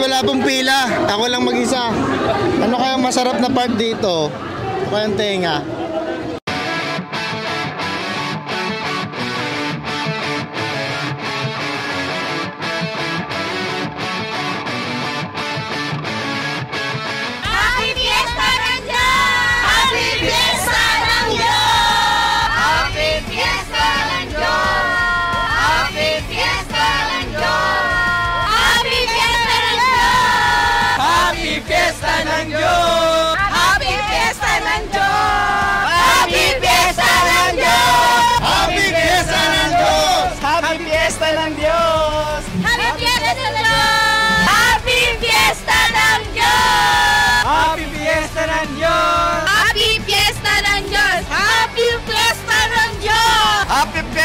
wala pong pila. Ako lang mag-isa. Ano kaya masarap na part dito? Ano kayang tenga?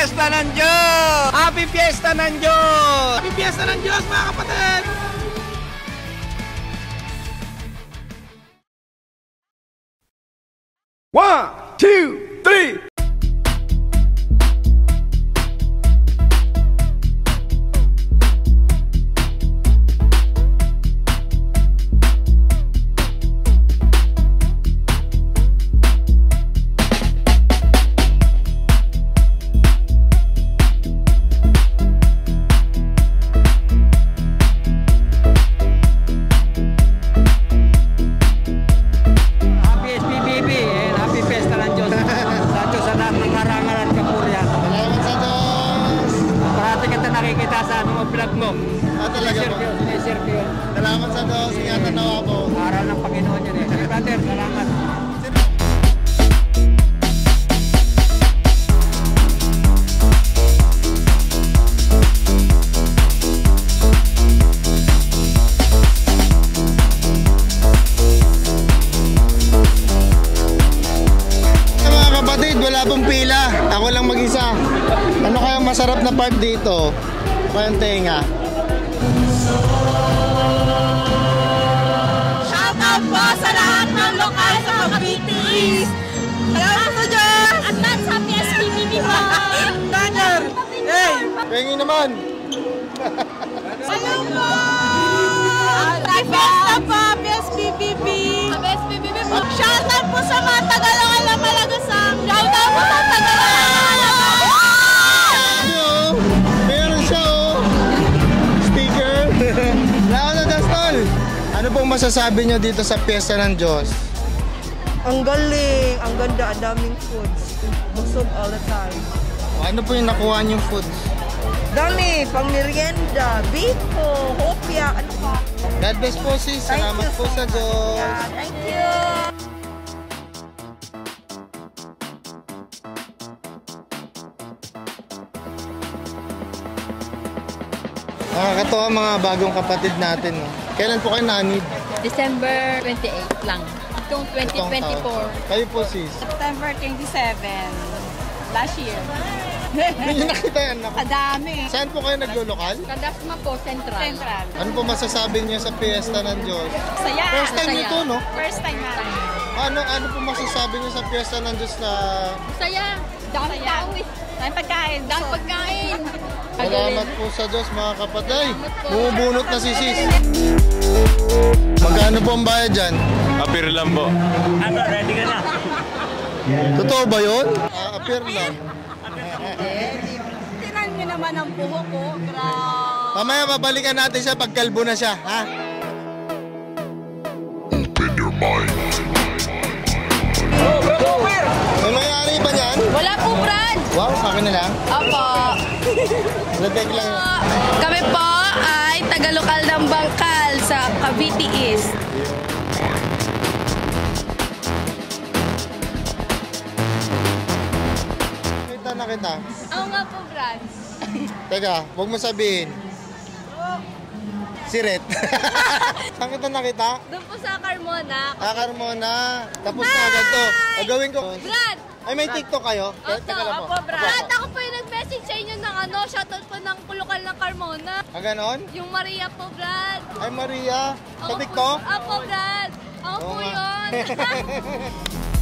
Fiesta ng Diyos! Happy Fiesta ng Diyos! Happy Fiesta ng Diyos, mga kapatid! One, two, three! Salamat sa Diyos, ingatan na ako. Aral ng Panginoon yun eh. Sige brother, salamat. Mga kapatid, wala pong pila. Ako lang mag-isa. Ano kaya masarap na part dito? Ano kayang tenga? Shoutout po sa lahat ng lokal sa Cavite East. Salamat sa Diyos! At lahat sa PSPBB po! Tanner! Hey! Pengi naman! Hello po! Fiesta po, PSPBB! PSPBB po! Shoutout po sa mga Tagalog na Malagasang! Shoutout po sa Tagalog! Meron siya oh! Sticker! Salamat sa Diyos, tol! Ano pong masasabi nyo dito sa Fiesta ng Diyos? Ang galing, ang ganda, ang daming foods. Busog all the time. Ano po yung nakuha niyong food? Dami, pang merienda, biko, hopya, ano pa. God bless po sis, salamat po sa Diyos. Yeah, thank you. Nakakatawa mga bagong kapatid natin. No? Kailan po kayo nanid? December 28 lang. Itong 2024. Kayo po sis? September 27. Last year. Hindi nyo nakita yan. Kadami. Saan po kayo naglulokal? Kadasma po, Central. Central. Ano po masasabi niyo sa Fiesta ng Diyos? Saya. First time Masaya. ito, no? First time natin. Ano po masasabi niyo sa Fiesta ng Diyos na... Saya. Dami Saya. tao eh. Dahil pagkain. Dami pagkain. Salamat po sa Diyos mga kapatay. Bumubunot na si sis. Magkano po ang bayad dyan? Appear lang po. Ano, ready ka na? Totoo ba yun? Appear lang. Tinan nyo naman ang buhok ko. Grabe. Mamaya babalikan natin siya pag kalbo na siya, ha? May nangyari ba niyan? Wala po, Brad. Wow, akin na lang. Opo. Ladek lang. Kami po ay taga-lokal ng Bangkal sa Cavite East. Kita na kita. Oo nga po, Brad. Teka, huwag mo sabihin. Si Ret. Saan kita nakita? Doon po sa Carmona. Carmona. Tapos na agad to. Gagawin ko. Brad! Ay, may TikTok kayo? Opo, opo, Brad. Ako po yung nag-message sa inyo ng shoutout po ng lokal ng Carmona. Ganon? Yung Maria po, Brad. Ay, Maria. Sa Ako po- TikTok? Opo, Brad. Ako po Oo nga. yun.